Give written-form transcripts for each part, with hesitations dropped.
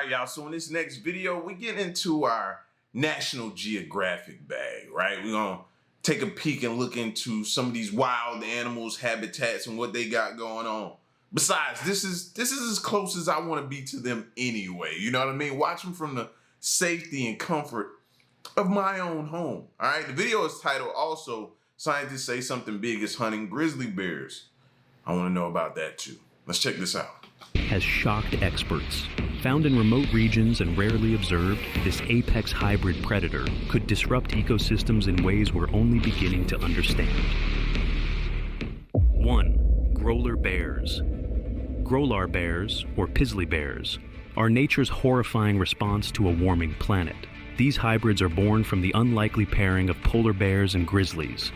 right, y'all, so in this next video, we get into our National Geographic bag, right? We're gonna take a peek and look into some of these wild animals, habitats, and what they got going on. Besides, this is as close as I want to be to them anyway, you know what I mean? Watch them from the safety and comfort of my own home, all right? The video is titled also, Scientists Say Something Big is Hunting Grizzly Bears. I want to know about that too. Let's check this out. Has shocked experts. Found in remote regions and rarely observed, this apex hybrid predator could disrupt ecosystems in ways we're only beginning to understand. 1. Growlar bears. Growlar bears, or pizzly bears, are nature's horrifying response to a warming planet. These hybrids are born from the unlikely pairing of polar bears and grizzlies,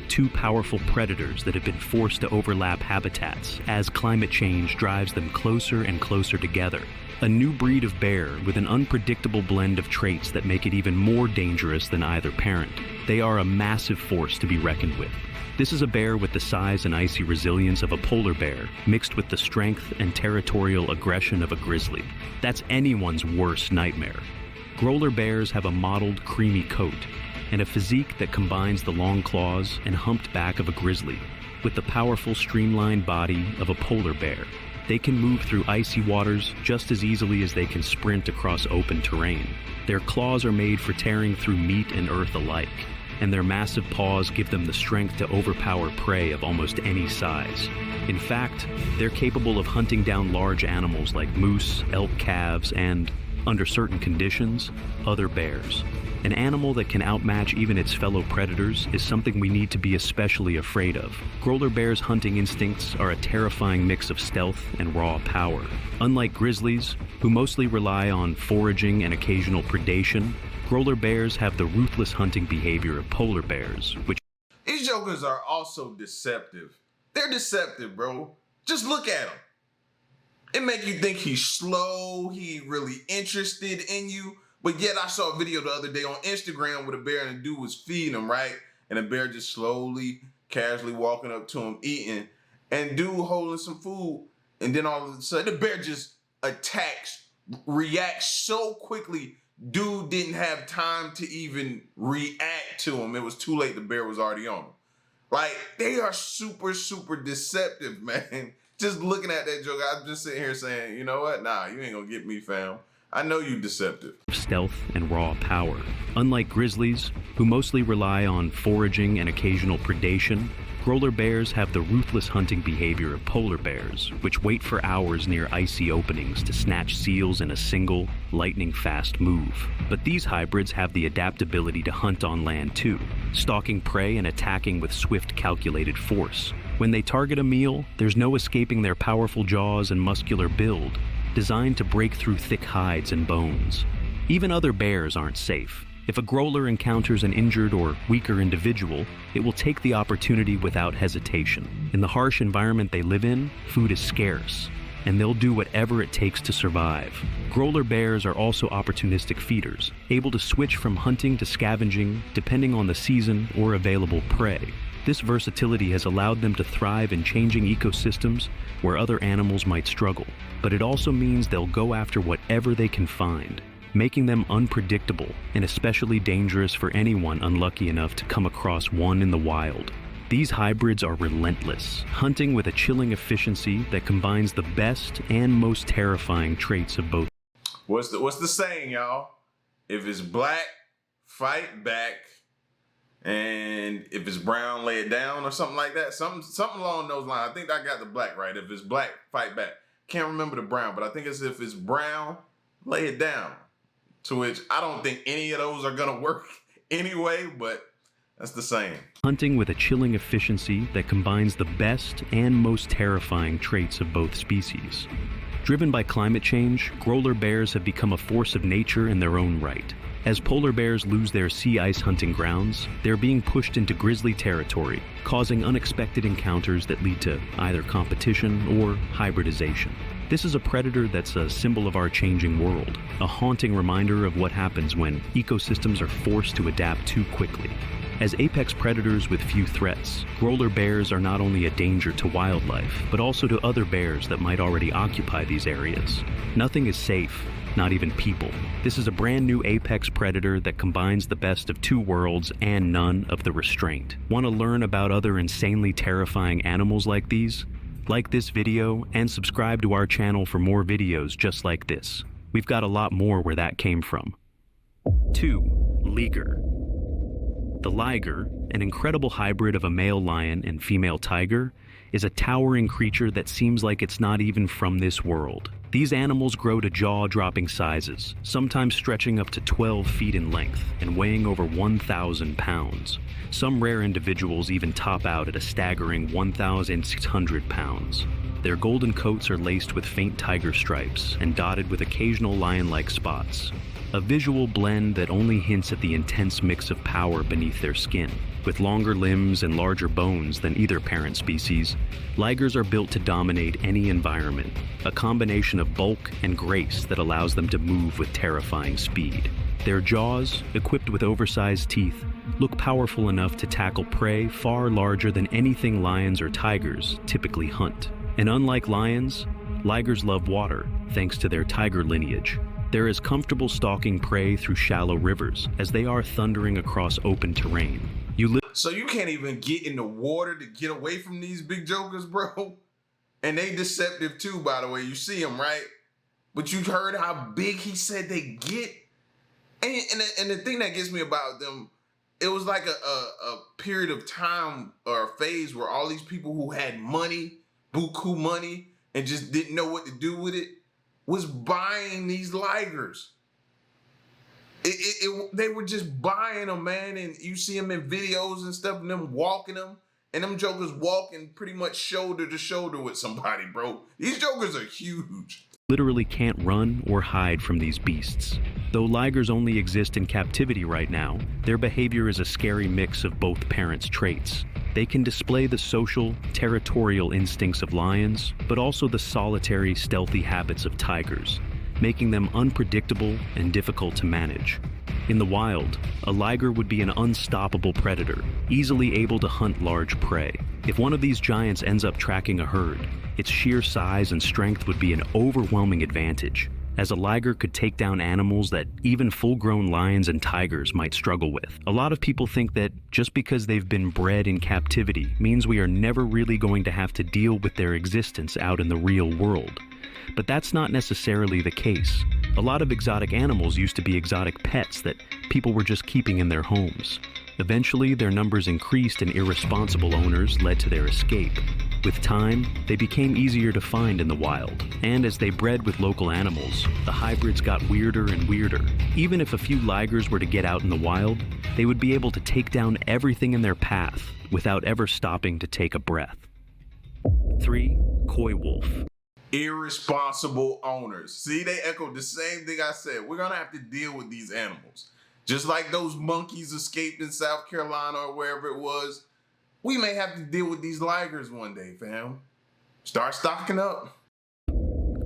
two powerful predators that have been forced to overlap habitats as climate change drives them closer and closer together. A new breed of bear with an unpredictable blend of traits that make it even more dangerous than either parent. They are a massive force to be reckoned with. This is a bear with the size and icy resilience of a polar bear, mixed with the strength and territorial aggression of a grizzly. That's anyone's worst nightmare. Growlar bears have a mottled, creamy coat, and a physique that combines the long claws and humped back of a grizzly with the powerful streamlined body of a polar bear. They can move through icy waters just as easily as they can sprint across open terrain. Their claws are made for tearing through meat and earth alike, and their massive paws give them the strength to overpower prey of almost any size. In fact, they're capable of hunting down large animals like moose, elk calves, and, under certain conditions, other bears. An animal that can outmatch even its fellow predators is something we need to be especially afraid of. Growlar bears' hunting instincts are a terrifying mix of stealth and raw power. Unlike grizzlies, who mostly rely on foraging and occasional predation, growlar bears have the ruthless hunting behavior of polar bears, which... These jokers are also deceptive. They're deceptive, bro. Just look at them. It make you think he's slow, he really interested in you. But yet I saw a video the other day on Instagram with a bear and a dude was feeding him, right? And the bear just slowly, casually walking up to him, eating, and dude holding some food. And then all of a sudden, the bear just attacks, reacts so quickly, dude didn't have time to even react to him. It was too late, the bear was already on him. Like, they are super, super deceptive, man. Just looking at that joke, I'm just sitting here saying, you know what? Nah, you ain't gonna get me, fam. I know you deceptive. Stealth and raw power. Unlike grizzlies, who mostly rely on foraging and occasional predation, growlar bears have the ruthless hunting behavior of polar bears, which wait for hours near icy openings to snatch seals in a single, lightning-fast move. But these hybrids have the adaptability to hunt on land too, stalking prey and attacking with swift, calculated force. When they target a meal, there's no escaping their powerful jaws and muscular build, designed to break through thick hides and bones. Even other bears aren't safe. If a growlar encounters an injured or weaker individual, it will take the opportunity without hesitation. In the harsh environment they live in, food is scarce, and they'll do whatever it takes to survive. Growlar bears are also opportunistic feeders, able to switch from hunting to scavenging depending on the season or available prey. This versatility has allowed them to thrive in changing ecosystems where other animals might struggle, but it also means they'll go after whatever they can find, making them unpredictable and especially dangerous for anyone unlucky enough to come across one in the wild. These hybrids are relentless, hunting with a chilling efficiency that combines the best and most terrifying traits of both. What's the saying, y'all? If it's black, fight back. And if it's brown, lay it down or something like that. Something along those lines. I think I got the black right. If it's black, fight back. Can't remember the brown, but I think it's if it's brown, lay it down. To which I don't think any of those are gonna work anyway, but that's the saying. Hunting with a chilling efficiency that combines the best and most terrifying traits of both species. Driven by climate change, growlar bears have become a force of nature in their own right. As polar bears lose their sea ice hunting grounds, they're being pushed into grizzly territory, causing unexpected encounters that lead to either competition or hybridization. This is a predator that's a symbol of our changing world, a haunting reminder of what happens when ecosystems are forced to adapt too quickly. As apex predators with few threats, growlar bears are not only a danger to wildlife, but also to other bears that might already occupy these areas. Nothing is safe, not even people. This is a brand new apex predator that combines the best of two worlds and none of the restraint. Want to learn about other insanely terrifying animals like these? Like this video and subscribe to our channel for more videos just like this. We've got a lot more where that came from. 2. Liger. The liger, an incredible hybrid of a male lion and female tiger, is a towering creature that seems like it's not even from this world. These animals grow to jaw-dropping sizes, sometimes stretching up to 12 feet in length and weighing over 1,000 pounds. Some rare individuals even top out at a staggering 1,600 pounds. Their golden coats are laced with faint tiger stripes and dotted with occasional lion-like spots. A visual blend that only hints at the intense mix of power beneath their skin. With longer limbs and larger bones than either parent species, ligers are built to dominate any environment, a combination of bulk and grace that allows them to move with terrifying speed. Their jaws, equipped with oversized teeth, look powerful enough to tackle prey far larger than anything lions or tigers typically hunt. And unlike lions, ligers love water, thanks to their tiger lineage. They're as comfortable stalking prey through shallow rivers as they are thundering across open terrain. So you can't even get in the water to get away from these big jokers, bro? And they deceptive too, by the way. You see them, right? But you heard how big he said they get? And the thing that gets me about them, it was like a period of time or a phase where all these people who had money, buku money, and just didn't know what to do with it, was buying these ligers. They were just buying them, man, and you see them in videos and stuff, and them walking them, and them jokers walking pretty much shoulder to shoulder with somebody, bro. These jokers are huge. Literally can't run or hide from these beasts. Though ligers only exist in captivity right now, their behavior is a scary mix of both parents' traits. They can display the social, territorial instincts of lions, but also the solitary, stealthy habits of tigers, making them unpredictable and difficult to manage. In the wild, a liger would be an unstoppable predator, easily able to hunt large prey. If one of these giants ends up tracking a herd, its sheer size and strength would be an overwhelming advantage, as a liger could take down animals that even full-grown lions and tigers might struggle with. A lot of people think that just because they've been bred in captivity means we are never really going to have to deal with their existence out in the real world. But that's not necessarily the case. A lot of exotic animals used to be exotic pets that people were just keeping in their homes. Eventually, their numbers increased and irresponsible owners led to their escape. With time, they became easier to find in the wild, and as they bred with local animals, the hybrids got weirder and weirder. Even if a few ligers were to get out in the wild, they would be able to take down everything in their path without ever stopping to take a breath. 3. Coywolf. Irresponsible owners. See, they echoed the same thing I said. We're gonna have to deal with these animals. Just like those monkeys escaped in South Carolina or wherever it was, we may have to deal with these ligers one day, fam. Start stocking up.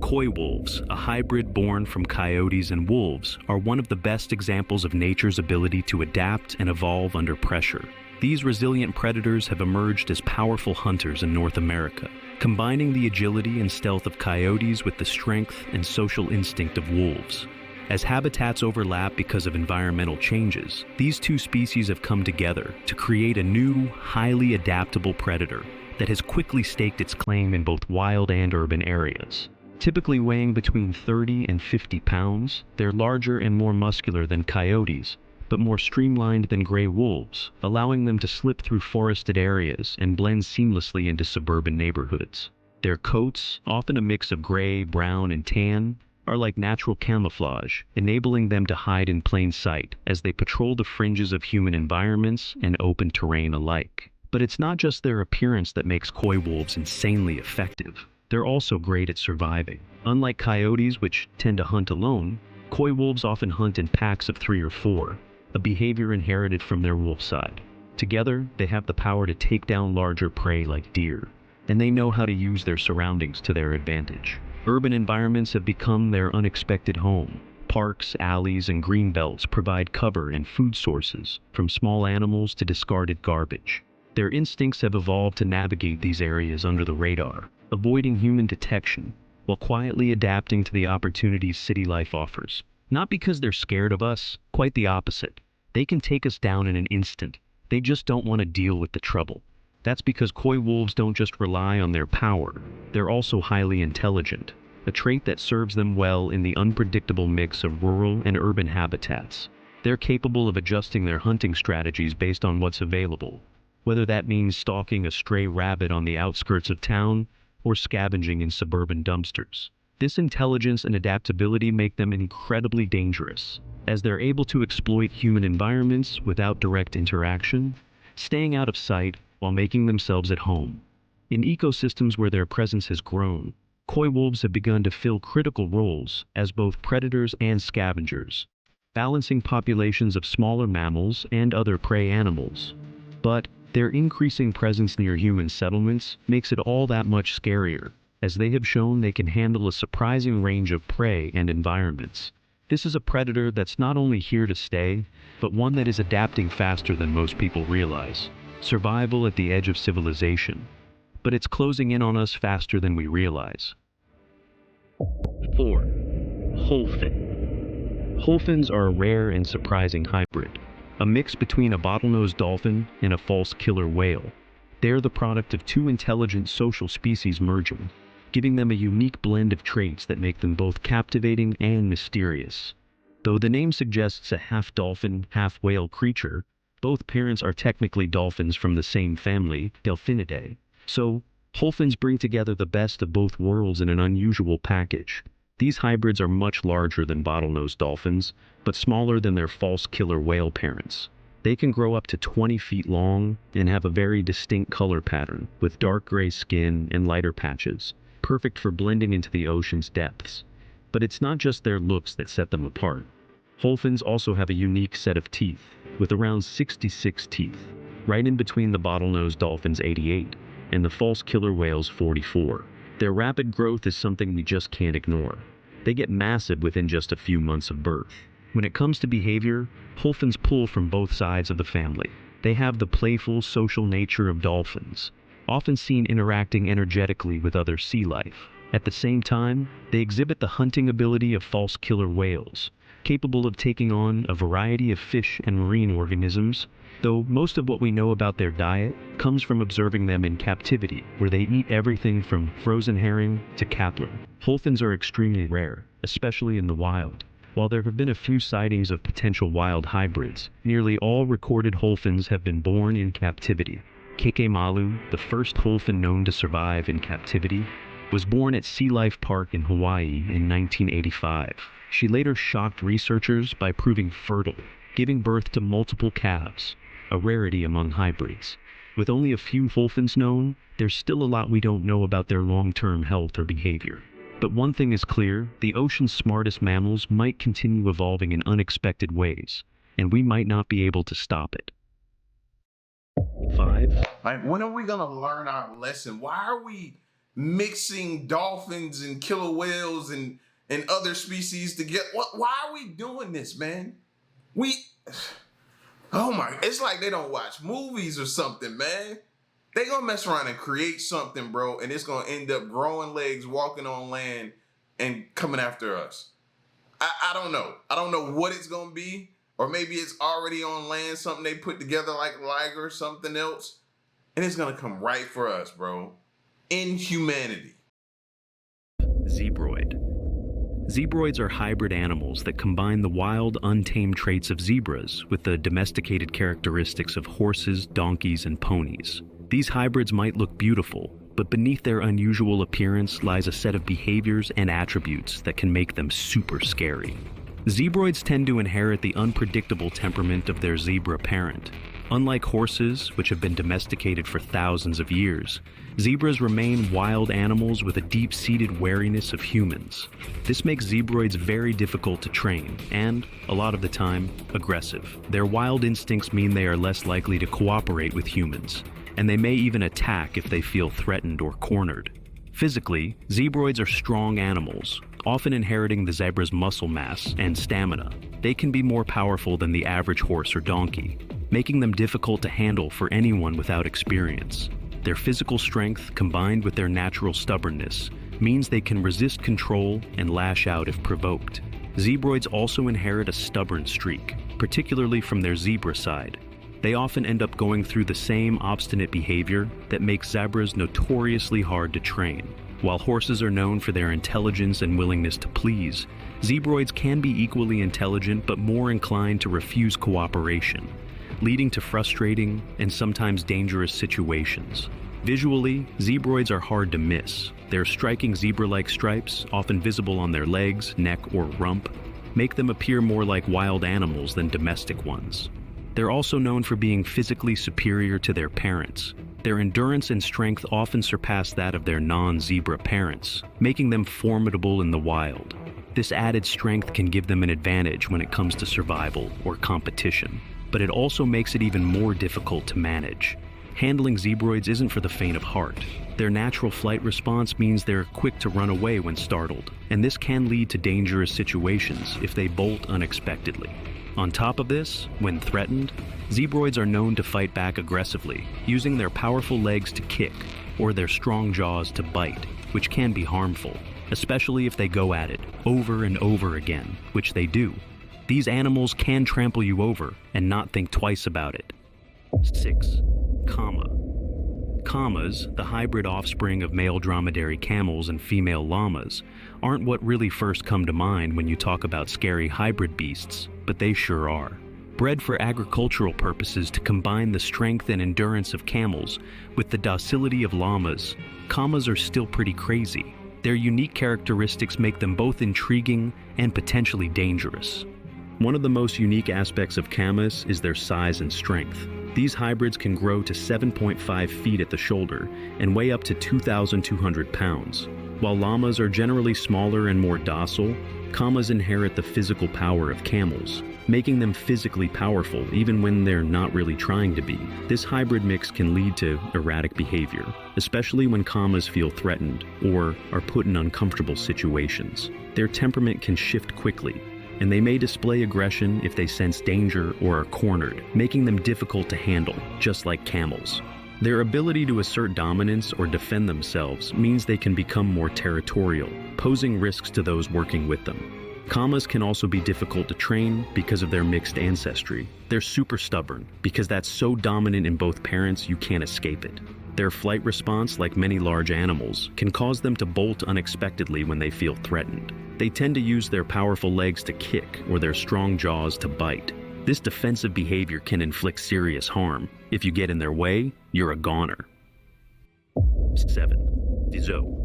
Coy wolves, a hybrid born from coyotes and wolves, are one of the best examples of nature's ability to adapt and evolve under pressure. These resilient predators have emerged as powerful hunters in North America, combining the agility and stealth of coyotes with the strength and social instinct of wolves. As habitats overlap because of environmental changes, these two species have come together to create a new, highly adaptable predator that has quickly staked its claim in both wild and urban areas. Typically weighing between 30 and 50 pounds, they're larger and more muscular than coyotes, but more streamlined than gray wolves, allowing them to slip through forested areas and blend seamlessly into suburban neighborhoods. Their coats, often a mix of gray, brown, and tan, are like natural camouflage, enabling them to hide in plain sight as they patrol the fringes of human environments and open terrain alike. But it's not just their appearance that makes coy wolves insanely effective. They're also great at surviving. Unlike coyotes, which tend to hunt alone, coy wolves often hunt in packs of 3 or 4, a behavior inherited from their wolf side. Together, they have the power to take down larger prey like deer, and they know how to use their surroundings to their advantage. Urban environments have become their unexpected home. Parks, alleys, and green belts provide cover and food sources, from small animals to discarded garbage. Their instincts have evolved to navigate these areas under the radar, avoiding human detection while quietly adapting to the opportunities city life offers. Not because they're scared of us, quite the opposite. They can take us down in an instant. They just don't want to deal with the trouble. That's because coy wolves don't just rely on their power, they're also highly intelligent, a trait that serves them well in the unpredictable mix of rural and urban habitats. They're capable of adjusting their hunting strategies based on what's available, whether that means stalking a stray rabbit on the outskirts of town or scavenging in suburban dumpsters. This intelligence and adaptability make them incredibly dangerous, as they're able to exploit human environments without direct interaction, staying out of sight while making themselves at home. In ecosystems where their presence has grown, coy wolves have begun to fill critical roles as both predators and scavengers, balancing populations of smaller mammals and other prey animals. But their increasing presence near human settlements makes it all that much scarier, as they have shown they can handle a surprising range of prey and environments. This is a predator that's not only here to stay, but one that is adapting faster than most people realize. Survival at the edge of civilization, but it's closing in on us faster than we realize. 4. Holfin. Holfins are a rare and surprising hybrid, a mix between a bottlenose dolphin and a false killer whale. They're the product of two intelligent social species merging, giving them a unique blend of traits that make them both captivating and mysterious. Though the name suggests a half-dolphin, half-whale creature, both parents are technically dolphins from the same family, Delphinidae. So, Holfins bring together the best of both worlds in an unusual package. These hybrids are much larger than bottlenose dolphins, but smaller than their false killer whale parents. They can grow up to 20 feet long and have a very distinct color pattern, with dark gray skin and lighter patches, perfect for blending into the ocean's depths. But it's not just their looks that set them apart. Holfins also have a unique set of teeth, with around 66 teeth, right in between the bottlenose dolphin's 88 and the false killer whale's 44. Their rapid growth is something we just can't ignore. They get massive within just a few months of birth. When it comes to behavior, Holfins pull from both sides of the family. They have the playful, social nature of dolphins, often seen interacting energetically with other sea life. At the same time, they exhibit the hunting ability of false killer whales, capable of taking on a variety of fish and marine organisms, though most of what we know about their diet comes from observing them in captivity, where they eat everything from frozen herring to capelin. Holfins are extremely rare, especially in the wild. While there have been a few sightings of potential wild hybrids, nearly all recorded Holfins have been born in captivity. Malu, the first Holfin known to survive in captivity, was born at Sea Life Park in Hawaii in 1985. She later shocked researchers by proving fertile, giving birth to multiple calves, a rarity among hybrids. With only a few Holfins known, there's still a lot we don't know about their long-term health or behavior. But one thing is clear, the ocean's smartest mammals might continue evolving in unexpected ways, and we might not be able to stop it. 5. Like, when are we gonna learn our lesson? Why are we mixing dolphins and killer whales and other species together? Why are we doing this, man? Oh my, it's like they don't watch movies or something, man. They gonna mess around and create something, bro, and it's gonna end up growing legs, walking on land, and coming after us. I don't know. I don't know what it's gonna be, or maybe it's already on land, something they put together like Liger or something else, and it's gonna come right for us, bro. Inhumanity. Zebroid. Zebroids are hybrid animals that combine the wild, untamed traits of zebras with the domesticated characteristics of horses, donkeys, and ponies. These hybrids might look beautiful, but beneath their unusual appearance lies a set of behaviors and attributes that can make them super scary. Zebroids tend to inherit the unpredictable temperament of their zebra parent. Unlike horses, which have been domesticated for thousands of years, zebras remain wild animals with a deep-seated wariness of humans. This makes zebroids very difficult to train and, a lot of the time, aggressive. Their wild instincts mean they are less likely to cooperate with humans, and they may even attack if they feel threatened or cornered. Physically, zebroids are strong animals, often inheriting the zebra's muscle mass and stamina. They can be more powerful than the average horse or donkey, making them difficult to handle for anyone without experience. Their physical strength, combined with their natural stubbornness, means they can resist control and lash out if provoked. Zebrids also inherit a stubborn streak, particularly from their zebra side. They often end up going through the same obstinate behavior that makes zebras notoriously hard to train. While horses are known for their intelligence and willingness to please, Zebrids can be equally intelligent but more inclined to refuse cooperation, leading to frustrating and sometimes dangerous situations. Visually, Zebrids are hard to miss. Their striking zebra-like stripes, often visible on their legs, neck, or rump, make them appear more like wild animals than domestic ones. They're also known for being physically superior to their parents. Their endurance and strength often surpass that of their non-zebra parents, making them formidable in the wild. This added strength can give them an advantage when it comes to survival or competition, but it also makes it even more difficult to manage. Handling Zebrids isn't for the faint of heart. Their natural flight response means they're quick to run away when startled, and this can lead to dangerous situations if they bolt unexpectedly. On top of this, when threatened, Zebrids are known to fight back aggressively, using their powerful legs to kick or their strong jaws to bite, which can be harmful, especially if they go at it over and over again, which they do. These animals can trample you over and not think twice about it. 6. Llama. Llamas, the hybrid offspring of male dromedary camels and female llamas, aren't what really first come to mind when you talk about scary hybrid beasts, but they sure are. Bred for agricultural purposes to combine the strength and endurance of camels with the docility of llamas, llamas are still pretty crazy. Their unique characteristics make them both intriguing and potentially dangerous. One of the most unique aspects of llamas is their size and strength. These hybrids can grow to 7.5 feet at the shoulder and weigh up to 2,200 pounds. While llamas are generally smaller and more docile, llamas inherit the physical power of camels, making them physically powerful even when they're not really trying to be. This hybrid mix can lead to erratic behavior, especially when llamas feel threatened or are put in uncomfortable situations. Their temperament can shift quickly, and they may display aggression if they sense danger or are cornered, making them difficult to handle, just like camels. Their ability to assert dominance or defend themselves means they can become more territorial, posing risks to those working with them. Llamas can also be difficult to train because of their mixed ancestry. They're super stubborn because that's so dominant in both parents you can't escape it. Their flight response, like many large animals, can cause them to bolt unexpectedly when they feel threatened. They tend to use their powerful legs to kick or their strong jaws to bite. This defensive behavior can inflict serious harm. If you get in their way, you're a goner. 7. Zo.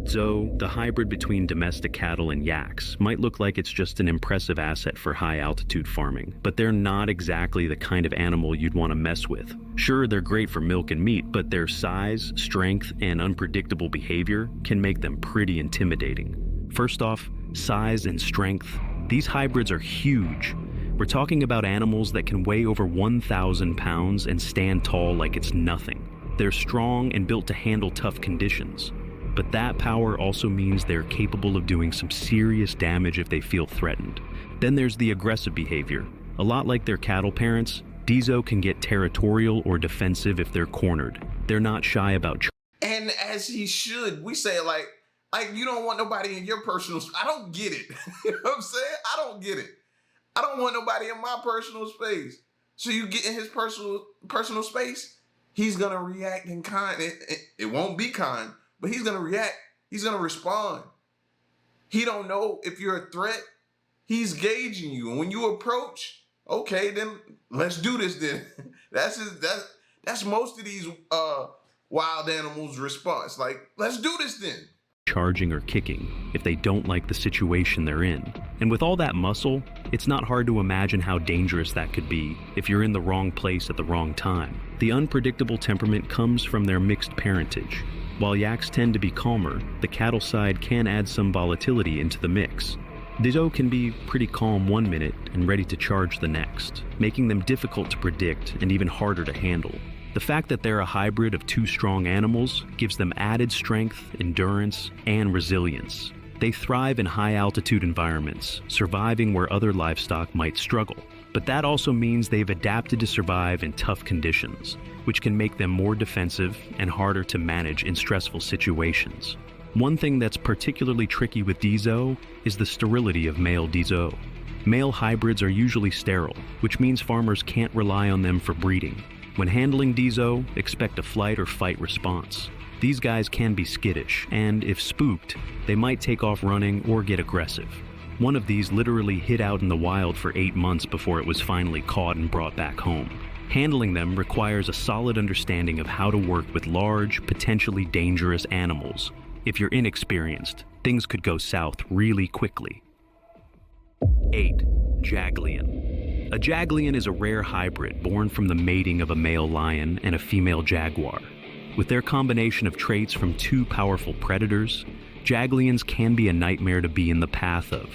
Zo, the hybrid between domestic cattle and yaks, might look like it's just an impressive asset for high-altitude farming, but they're not exactly the kind of animal you'd want to mess with. Sure, they're great for milk and meat, but their size, strength, and unpredictable behavior can make them pretty intimidating. First off, size and strength. These hybrids are huge. We're talking about animals that can weigh over 1,000 pounds and stand tall like it's nothing. They're strong and built to handle tough conditions. But that power also means they're capable of doing some serious damage if they feel threatened. Then there's the aggressive behavior. A lot like their cattle parents, Zo can get territorial or defensive if they're cornered. They're not shy about And as he should, we say like you don't want nobody in your personal space. I don't get it. You know what I'm saying? I don't get it. I don't want nobody in my personal space. So you get in his personal space, he's gonna react in kind. It won't be kind, but he's gonna react. He's gonna respond. He don't know if you're a threat. He's gauging you, and when you approach, okay, then let's do this. Then that's most of these wild animals' response. Like, let's do this then. Charging or kicking if they don't like the situation they're in. And with all that muscle, it's not hard to imagine how dangerous that could be if you're in the wrong place at the wrong time. The unpredictable temperament comes from their mixed parentage. While yaks tend to be calmer, the cattle side can add some volatility into the mix. Zo can be pretty calm one minute and ready to charge the next, making them difficult to predict and even harder to handle. The fact that they're a hybrid of two strong animals gives them added strength, endurance, and resilience. They thrive in high-altitude environments, surviving where other livestock might struggle. But that also means they've adapted to survive in tough conditions, which can make them more defensive and harder to manage in stressful situations. One thing that's particularly tricky with Dizo is the sterility of male Dizo. Male hybrids are usually sterile, which means farmers can't rely on them for breeding. When handling Dizo, expect a flight or fight response. These guys can be skittish, and if spooked, they might take off running or get aggressive. One of these literally hid out in the wild for 8 months before it was finally caught and brought back home. Handling them requires a solid understanding of how to work with large, potentially dangerous animals. If you're inexperienced, things could go south really quickly. 8. Jaglion. A jaglion is a rare hybrid born from the mating of a male lion and a female jaguar. With their combination of traits from two powerful predators, jaglions can be a nightmare to be in the path of.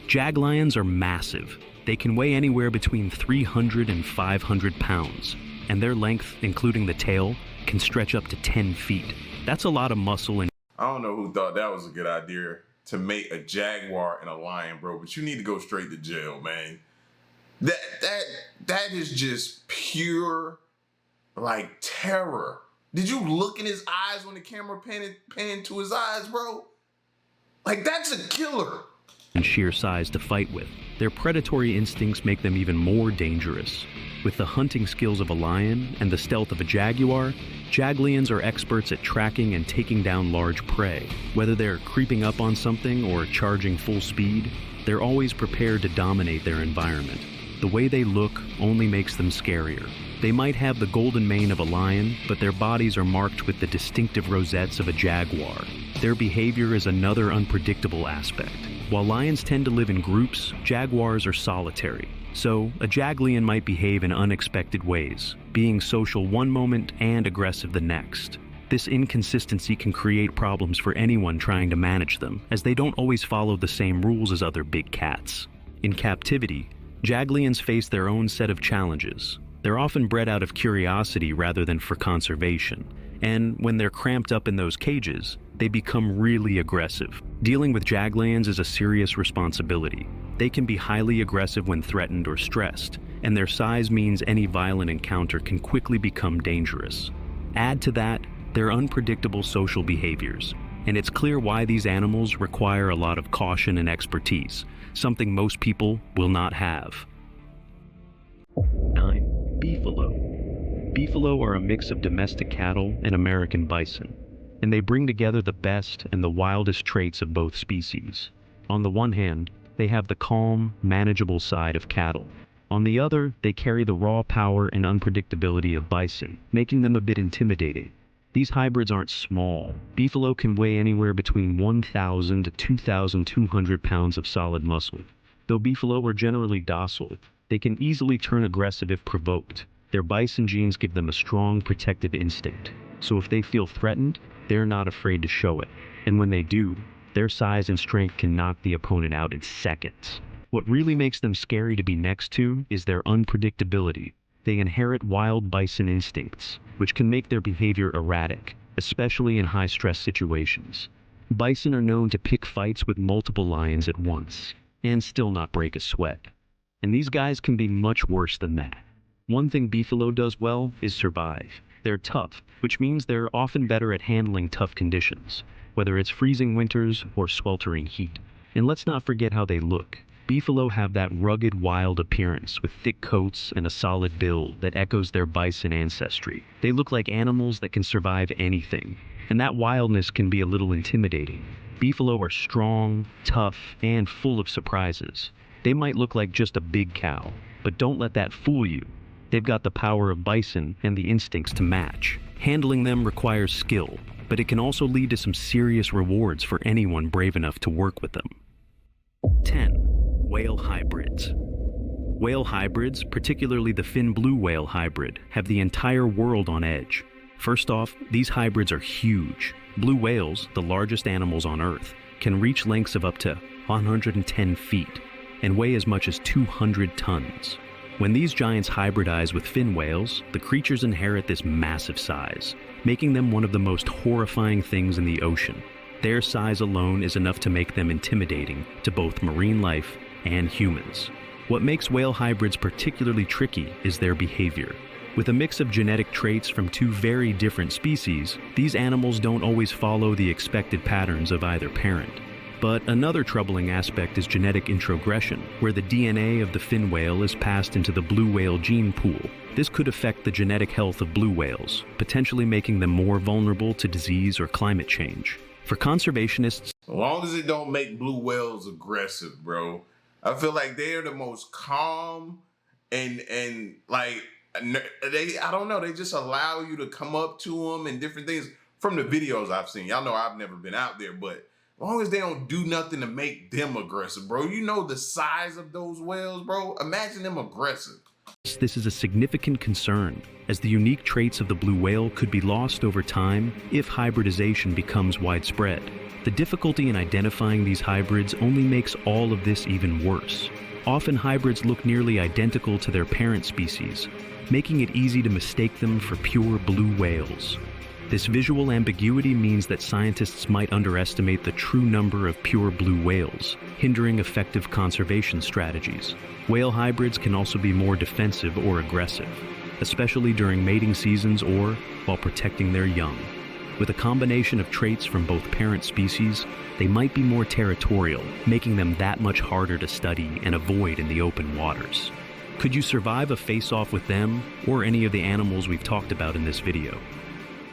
Jaglions are massive. They can weigh anywhere between 300 and 500 pounds, and their length, including the tail, can stretch up to 10 feet. That's a lot of muscle and I don't know who thought that was a good idea to mate a jaguar and a lion, bro, but you need to go straight to jail, man. That is just pure, like, terror. Did you look in his eyes when the camera panned to his eyes, bro? Like, that's a killer. and sheer size to fight with. Their predatory instincts make them even more dangerous. With the hunting skills of a lion and the stealth of a jaguar, jaglions are experts at tracking and taking down large prey. Whether they're creeping up on something or charging full speed, they're always prepared to dominate their environment. The way they look only makes them scarier. They might have the golden mane of a lion, but their bodies are marked with the distinctive rosettes of a jaguar. Their behavior is another unpredictable aspect. While lions tend to live in groups, jaguars are solitary. So, a jaglion might behave in unexpected ways, being social one moment and aggressive the next. This inconsistency can create problems for anyone trying to manage them, as they don't always follow the same rules as other big cats. In captivity, jaglions face their own set of challenges. They're often bred out of curiosity rather than for conservation. And when they're cramped up in those cages, they become really aggressive. Dealing with jaglions is a serious responsibility. They can be highly aggressive when threatened or stressed, and their size means any violent encounter can quickly become dangerous. Add to that their unpredictable social behaviors, and it's clear why these animals require a lot of caution and expertise, something most people will not have. 9. Beefalo. Beefalo are a mix of domestic cattle and American bison, and they bring together the best and the wildest traits of both species. On the one hand, they have the calm, manageable side of cattle. On the other, they carry the raw power and unpredictability of bison, making them a bit intimidating. These hybrids aren't small. Beefalo can weigh anywhere between 1,000 to 2,200 pounds of solid muscle. Though beefalo are generally docile, they can easily turn aggressive if provoked. Their bison genes give them a strong protective instinct, so if they feel threatened, they're not afraid to show it. And when they do, their size and strength can knock the opponent out in seconds. What really makes them scary to be next to is their unpredictability. They inherit wild bison instincts, which can make their behavior erratic, especially in high-stress situations. Bison are known to pick fights with multiple lions at once, and still not break a sweat. And these guys can be much worse than that. One thing beefalo does well is survive. They're tough, which means they're often better at handling tough conditions, whether it's freezing winters or sweltering heat. And let's not forget how they look. Beefalo have that rugged, wild appearance with thick coats and a solid build that echoes their bison ancestry. They look like animals that can survive anything, and that wildness can be a little intimidating. Beefalo are strong, tough, and full of surprises. They might look like just a big cow, but don't let that fool you. They've got the power of bison and the instincts to match. Handling them requires skill, but it can also lead to some serious rewards for anyone brave enough to work with them. 10. Whale hybrids. Whale hybrids, particularly the fin blue whale hybrid, have the entire world on edge. First off, these hybrids are huge. Blue whales, the largest animals on Earth, can reach lengths of up to 110 feet and weigh as much as 200 tons. When these giants hybridize with fin whales, the creatures inherit this massive size, making them one of the most horrifying things in the ocean. Their size alone is enough to make them intimidating to both marine life and humans. What makes whale hybrids particularly tricky is their behavior. With a mix of genetic traits from two very different species, these animals don't always follow the expected patterns of either parent. But another troubling aspect is genetic introgression, where the DNA of the fin whale is passed into the blue whale gene pool. This could affect the genetic health of blue whales, potentially making them more vulnerable to disease or climate change. For conservationists, As long as it don't make blue whales aggressive, bro. I feel like they're the most calm and like I don't know, they just allow you to come up to them and different things from the videos I've seen. Y'all know I've never been out there, but as long as they don't do nothing to make them aggressive, bro. You know the size of those whales, bro. Imagine them aggressive. this is a significant concern, as the unique traits of the blue whale could be lost over time if hybridization becomes widespread. The difficulty in identifying these hybrids only makes all of this even worse. Often hybrids look nearly identical to their parent species, making it easy to mistake them for pure blue whales. This visual ambiguity means that scientists might underestimate the true number of pure blue whales, hindering effective conservation strategies. Whale hybrids can also be more defensive or aggressive, especially during mating seasons or while protecting their young. With a combination of traits from both parent species, they might be more territorial, making them that much harder to study and avoid in the open waters. Could you survive a face-off with them or any of the animals we've talked about in this video?